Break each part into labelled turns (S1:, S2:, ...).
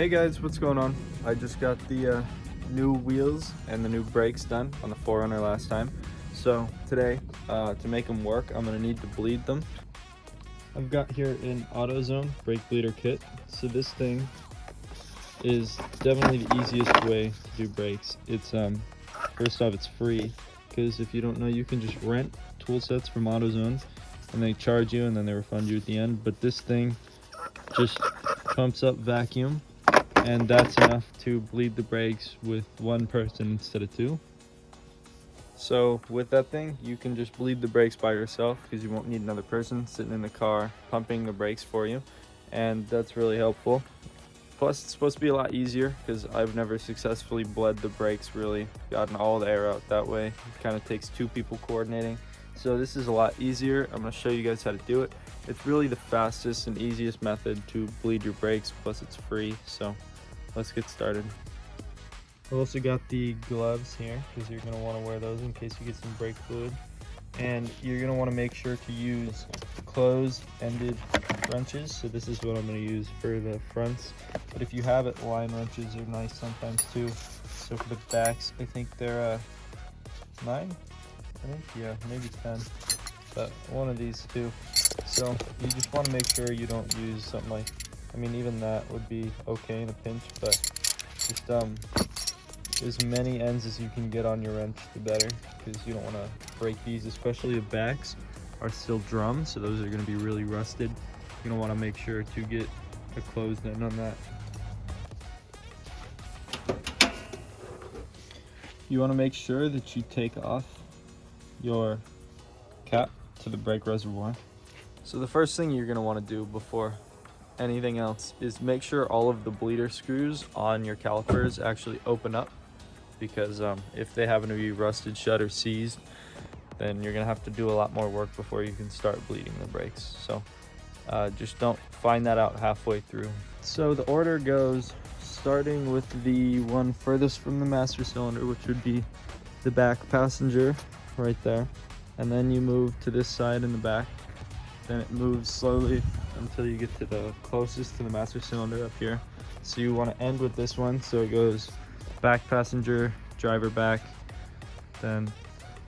S1: Hey guys, what's going on? I just got the new wheels and the new brakes done on the 4Runner last time. So today, to make them work, I'm gonna need to bleed them. I've got here an AutoZone brake bleeder kit. So this thing is definitely the easiest way to do brakes. It's first off, it's free, because if you don't know, you can just rent tool sets from AutoZone and they charge you and then they refund you at the end. But this thing just pumps up vacuum, and that's enough to bleed the brakes with one person instead of two. So with that thing, you can just bleed the brakes by yourself because you won't need another person sitting in the car pumping the brakes for you, and that's really helpful. Plus, it's supposed to be a lot easier because I've never successfully bled the brakes, really gotten all the air out that way. It kind of takes two people coordinating. So this is a lot easier. I'm going to show you guys how to do it. It's really the fastest and easiest method to bleed your brakes, plus it's free. So let's get started. I've also got the gloves here because you're going to want to wear those in case you get some brake fluid. And you're going to want to make sure to use closed-ended wrenches. So this is what I'm going to use for the fronts. But if you have it, line wrenches are nice sometimes too. So for the backs, I think they're 9? Yeah, maybe 10. But one of these two. So you just want to make sure you don't use something like, I mean, even that would be okay in a pinch, but just as many ends as you can get on your wrench, the better, because you don't want to break these, especially the backs are still drums, so those are going to be really rusted. You're going to want to make sure to get a closed end on that. You want to make sure that you take off your cap to the brake reservoir. So the first thing you're going to want to do before anything else is make sure all of the bleeder screws on your calipers actually open up, because if they happen to be rusted shut or seized, then you're gonna have to do a lot more work before you can start bleeding the brakes. So just don't find that out halfway through. So the order goes starting with the one furthest from the master cylinder, which would be the back passenger right there, and then you move to this side in the back. Then it moves slowly until you get to the closest to the master cylinder up here. So you want to end with this one, so it goes back passenger, driver back, then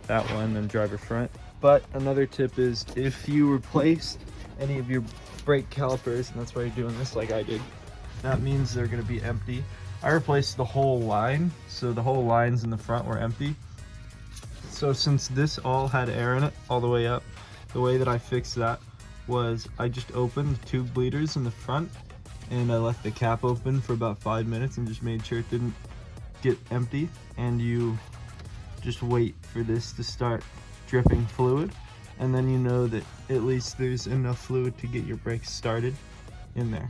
S1: that one, then driver front. But another tip is, if you replaced any of your brake calipers, and that's why you're doing this like I did, that means they're going to be empty. I replaced the whole line, so the whole lines in the front were empty. So since this all had air in it all the way up, the way that I fixed that was I just opened the tube bleeders in the front, and I left the cap open for about 5 minutes and just made sure it didn't get empty. And you just wait for this to start dripping fluid, and then you know that at least there's enough fluid to get your brakes started in there.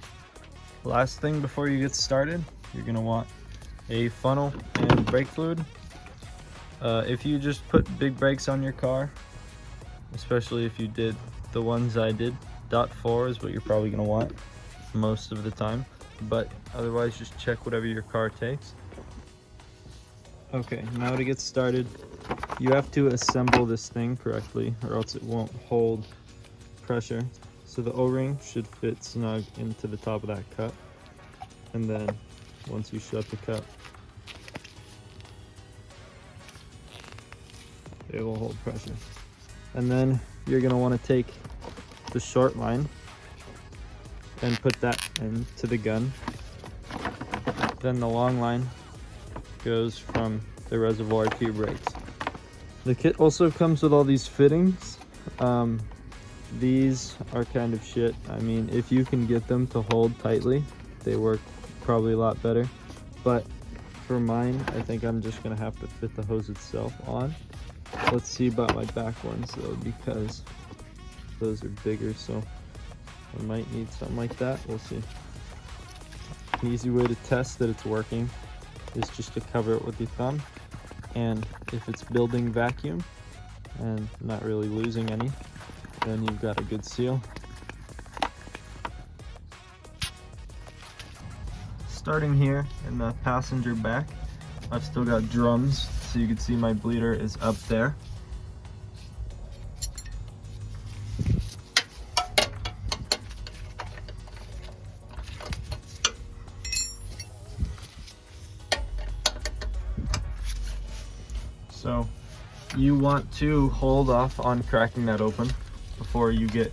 S1: Last thing before you get started, you're going to want a funnel and brake fluid. If you just put big brakes on your car, especially if you did the ones I did, .4 is what you're probably going to want most of the time, but otherwise just check whatever your car takes. Okay, now to get started, you have to assemble this thing correctly or else it won't hold pressure. So the O-ring should fit snug into the top of that cup, and then once you shut the cup, it will hold pressure. And then you're going to want to take the short line and put that into the gun. Then the long line goes from the reservoir to your brakes. The kit also comes with all these fittings. These are kind of shit. I mean, if you can get them to hold tightly, they work probably a lot better. But for mine, I think I'm just gonna have to fit the hose itself on. Let's see about my back ones though, because those are bigger, so I might need something like that. We'll see. An easy way to test that it's working is just to cover it with your thumb, and if it's building vacuum and not really losing any, then you've got a good seal. Starting here in the passenger back, I've still got drums, so you can see my bleeder is up there. So you want to hold off on cracking that open before you get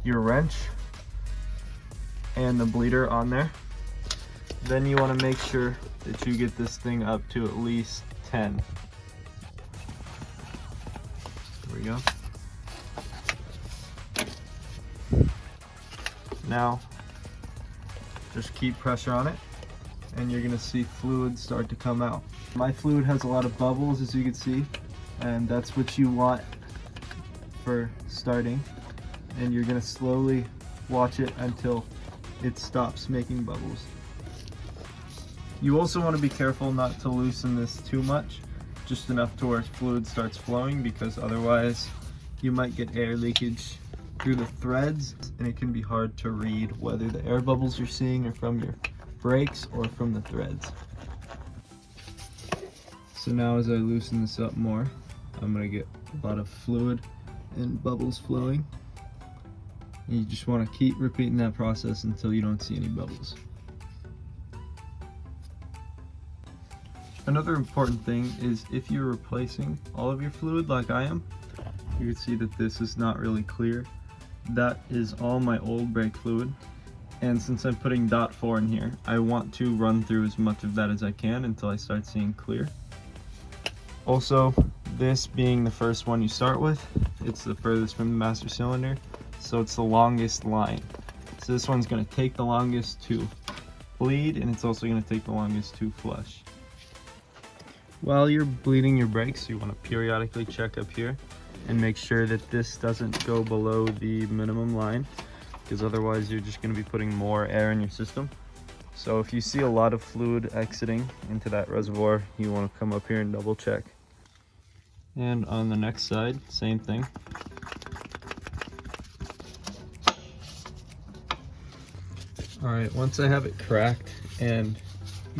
S1: your wrench and the bleeder on there. Then you want to make sure that you get this thing up to at least 10. There we go. Now just keep pressure on it and you're gonna see fluid start to come out. My fluid has a lot of bubbles, as you can see, and that's what you want for starting. And you're gonna slowly watch it until it stops making bubbles. You also want to be careful not to loosen this too much, just enough to where fluid starts flowing, because otherwise you might get air leakage through the threads and it can be hard to read whether the air bubbles you're seeing are from your brakes or from the threads. So now as I loosen this up more, I'm going to get a lot of fluid and bubbles flowing. And you just want to keep repeating that process until you don't see any bubbles. Another important thing is if you're replacing all of your fluid like I am, you can see that this is not really clear. That is all my old brake fluid, and since I'm putting dot 4 in here, I want to run through as much of that as I can until I start seeing clear. Also, this being the first one you start with, it's the furthest from the master cylinder, so it's the longest line. So this one's going to take the longest to bleed, and it's also going to take the longest to flush. While you're bleeding your brakes, you want to periodically check up here and make sure that this doesn't go below the minimum line, because otherwise you're just going to be putting more air in your system. So if you see a lot of fluid exiting into that reservoir, you want to come up here and double check. And on the next side, same thing. Alright, once I have it cracked and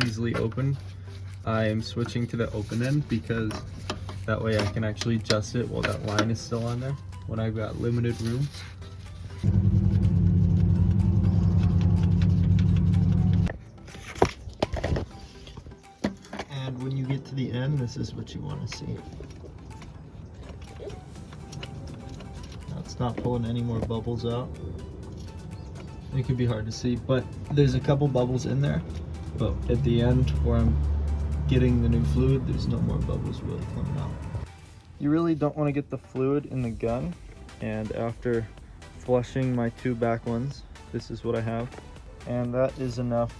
S1: easily open, I am switching to the open end, because that way I can actually adjust it while that line is still on there when I've got limited room. And when you get to the end, this is what you want to see. Now it's not pulling any more bubbles out. It can be hard to see, but there's a couple bubbles in there. But at the end where I'm getting the new fluid, there's no more bubbles really coming out. You really don't want to get the fluid in the gun, and after flushing my two back ones, this is what I have, and that is enough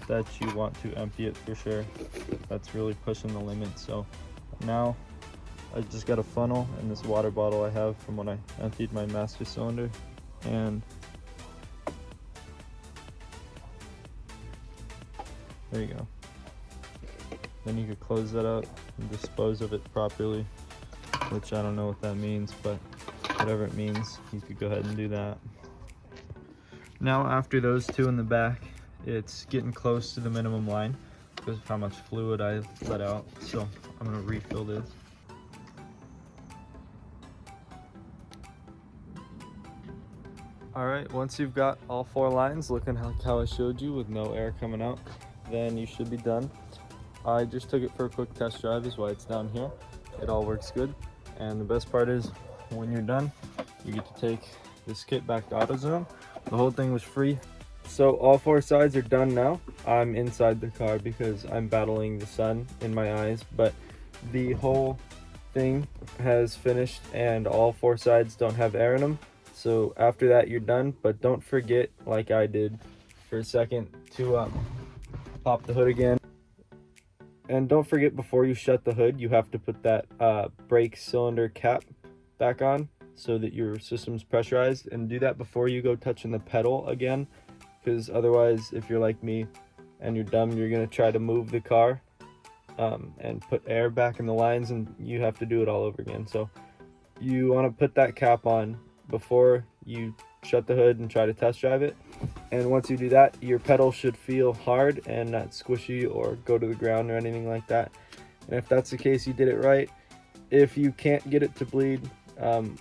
S1: that you want to empty it for sure. That's really pushing the limit. So now I just got a funnel and this water bottle I have from when I emptied my master cylinder, and there you go. Then you could close that up and dispose of it properly, which I don't know what that means, but whatever it means, you could go ahead and do that. Now after those two in the back, it's getting close to the minimum line because of how much fluid I let out. So I'm gonna refill this. All right, once you've got all 4 lines looking like how I showed you with no air coming out, then you should be done. I just took it for a quick test drive, is why it's down here. It all works good. And the best part is, when you're done, you get to take this kit back to AutoZone. The whole thing was free. So all 4 sides are done now. I'm inside the car because I'm battling the sun in my eyes, but the whole thing has finished and all 4 sides don't have air in them. So after that, you're done, but don't forget, like I did for a second, to pop the hood again. And don't forget, before you shut the hood, you have to put that brake cylinder cap back on so that your system's pressurized, and do that before you go touching the pedal again, because otherwise, if you're like me and you're dumb, you're going to try to move the car and put air back in the lines, and you have to do it all over again. So you want to put that cap on before you shut the hood and try to test drive it. And once you do that, your pedal should feel hard and not squishy or go to the ground or anything like that. And if that's the case, you did it right. If you can't get it to bleed,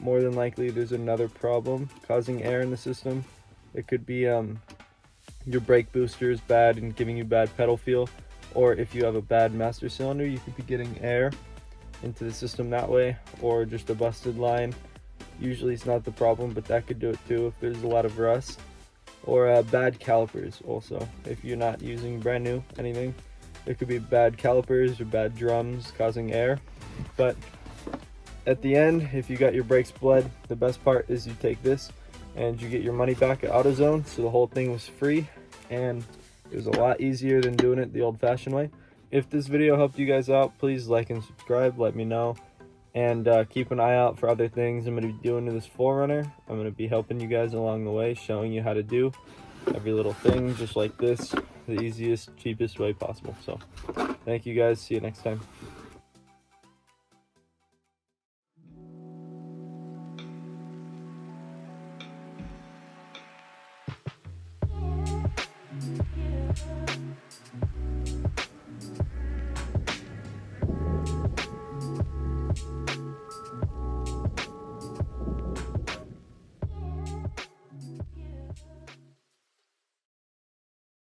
S1: more than likely there's another problem causing air in the system. It could be your brake booster is bad and giving you bad pedal feel, or if you have a bad master cylinder, you could be getting air into the system that way, or just a busted line. Usually it's not the problem, but that could do it too if there's a lot of rust. Or bad calipers also. If you're not using brand new anything, there could be bad calipers or bad drums causing air. But at the end, if you got your brakes bled, the best part is you take this and you get your money back at AutoZone. So the whole thing was free, and it was a lot easier than doing it the old-fashioned way. If this video helped you guys out, please like and subscribe, let me know. And keep an eye out for other things I'm going to be doing to this 4Runner. I'm going to be helping you guys along the way, showing you how to do every little thing just like this, the easiest, cheapest way possible. So thank you guys, see you next time.